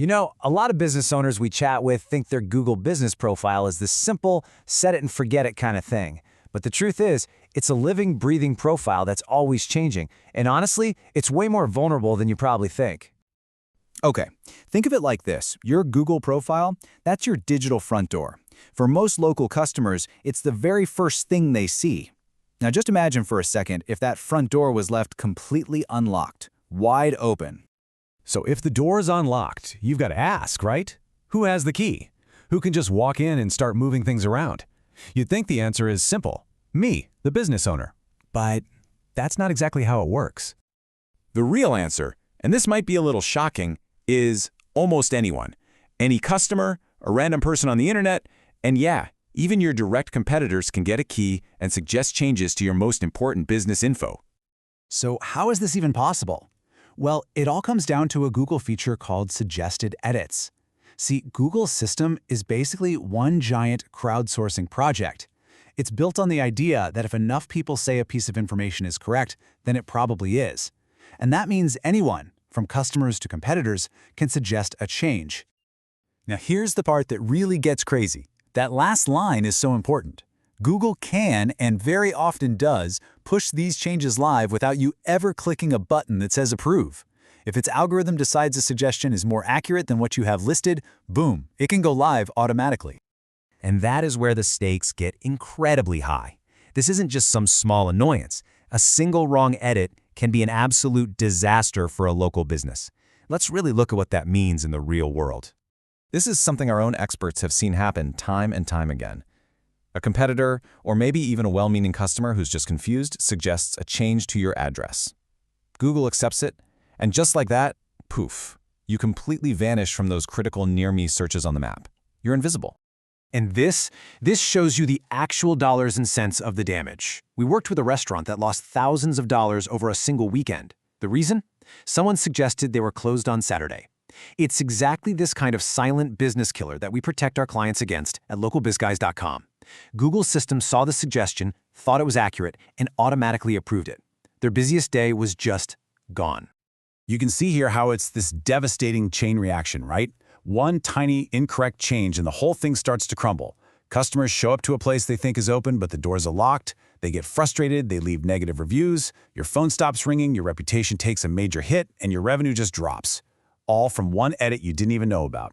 You know, a lot of business owners we chat with think their Google business profile is this simple, set it and forget it kind of thing. But the truth is, it's a living, breathing profile that's always changing. And honestly, it's way more vulnerable than you probably think. Okay, think of it like this. Your Google profile, that's your digital front door. For most local customers, it's the very first thing they see. Now just imagine for a second if that front door was left completely unlocked, wide open. So if the door is unlocked, you've got to ask, right? Who has the key? Who can just walk in and start moving things around? You'd think the answer is simple. Me, the business owner. But that's not exactly how it works. The real answer, and this might be a little shocking, is almost anyone. Any customer, a random person on the internet, and yeah, even your direct competitors can get a key and suggest changes to your most important business info. So how is this even possible? Well, it all comes down to a Google feature called Suggested Edits. See, Google's system is basically one giant crowdsourcing project. It's built on the idea that if enough people say a piece of information is correct, then it probably is. And that means anyone, from customers to competitors, can suggest a change. Now here's the part that really gets crazy. That last line is so important. Google can, and very often does, push these changes live without you ever clicking a button that says approve. If its algorithm decides a suggestion is more accurate than what you have listed, boom, it can go live automatically. And that is where the stakes get incredibly high. This isn't just some small annoyance. A single wrong edit can be an absolute disaster for a local business. Let's really look at what that means in the real world. This is something our own experts have seen happen time and time again. A competitor, or maybe even a well-meaning customer who's just confused, suggests a change to your address. Google accepts it, and just like that, poof, you completely vanish from those critical near-me searches on the map. You're invisible. And this shows you the actual dollars and cents of the damage. We worked with a restaurant that lost thousands of dollars over a single weekend. The reason? Someone suggested they were closed on Saturday. It's exactly this kind of silent business killer that we protect our clients against at localbizguys.com. Google's system saw the suggestion, thought it was accurate, and automatically approved it. Their busiest day was just gone. You can see here how it's this devastating chain reaction, right? One tiny incorrect change and the whole thing starts to crumble. Customers show up to a place they think is open, but the doors are locked. They get frustrated, they leave negative reviews, your phone stops ringing, your reputation takes a major hit, and your revenue just drops. All from one edit you didn't even know about.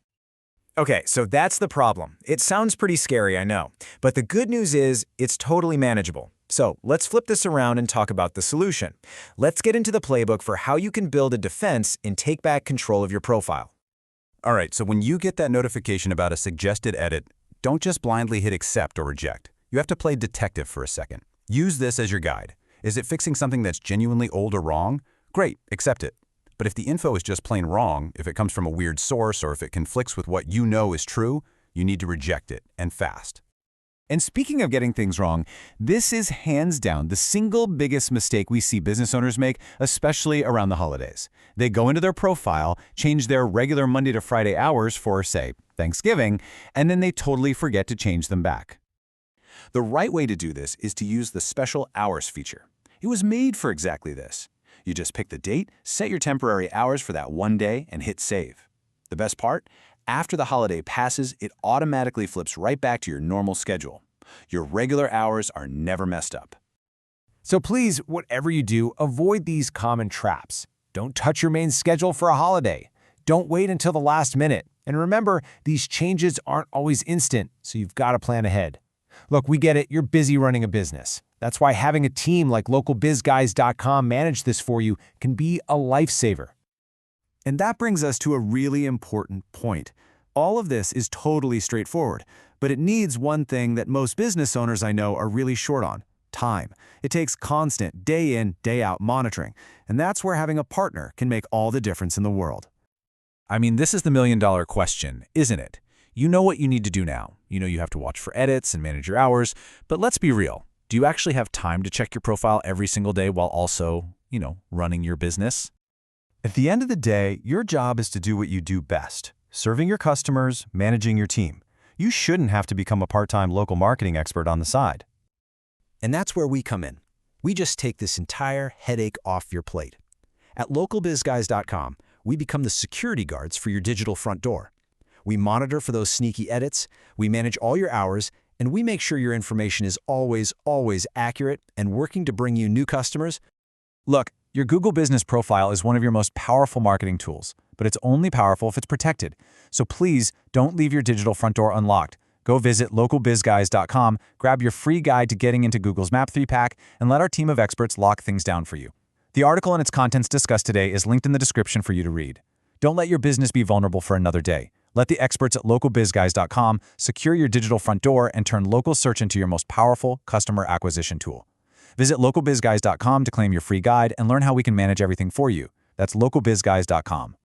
Okay, so that's the problem. It sounds pretty scary, I know. But the good news is it's totally manageable. So let's flip this around and talk about the solution. Let's get into the playbook for how you can build a defense and take back control of your profile. All right, so when you get that notification about a suggested edit, don't just blindly hit accept or reject. You have to play detective for a second. Use this as your guide. Is it fixing something that's genuinely old or wrong? Great, accept it. But if the info is just plain wrong, if it comes from a weird source or if it conflicts with what you know is true, you need to reject it, and fast. And speaking of getting things wrong, this is hands down the single biggest mistake we see business owners make, especially around the holidays. They go into their profile, change their regular Monday to Friday hours for, say, Thanksgiving, and then they totally forget to change them back. The right way to do this is to use the special hours feature. It was made for exactly this. You just pick the date, set your temporary hours for that one day, and hit save. The best part? After the holiday passes, it automatically flips right back to your normal schedule. Your regular hours are never messed up. So please, whatever you do, avoid these common traps. Don't touch your main schedule for a holiday. Don't wait until the last minute. And remember, these changes aren't always instant, so you've got to plan ahead. Look, we get it, you're busy running a business. That's why having a team like localbizguys.com manage this for you can be a lifesaver. And that brings us to a really important point. All of this is totally straightforward, but it needs one thing that most business owners I know are really short on: time. It takes constant, day in, day out monitoring, and that's where having a partner can make all the difference in the world. I mean, this is the million-dollar question, isn't it? You know what you need to do now. You know you have to watch for edits and manage your hours, but let's be real. Do you actually have time to check your profile every single day while also, running your business? At the end of the day, your job is to do what you do best: serving your customers, managing your team. You shouldn't have to become a part-time local marketing expert on the side. And that's where we come in. We just take this entire headache off your plate. At localbizguys.com, we become the security guards for your digital front door. We monitor for those sneaky edits, we manage all your hours, and we make sure your information is always accurate and working to bring you new customers. Look, your Google Business Profile is one of your most powerful marketing tools, but it's only powerful if it's protected. So please don't leave your digital front door unlocked. Go visit localbizguys.com, grab your free guide to getting into Google's Map 3-pack, and let our team of experts lock things down for you. The article and its contents discussed today is linked in the description for you to read. Don't let your business be vulnerable for another day. Let the experts at localbizguys.com secure your digital front door and turn local search into your most powerful customer acquisition tool. Visit localbizguys.com to claim your free guide and learn how we can manage everything for you. That's localbizguys.com.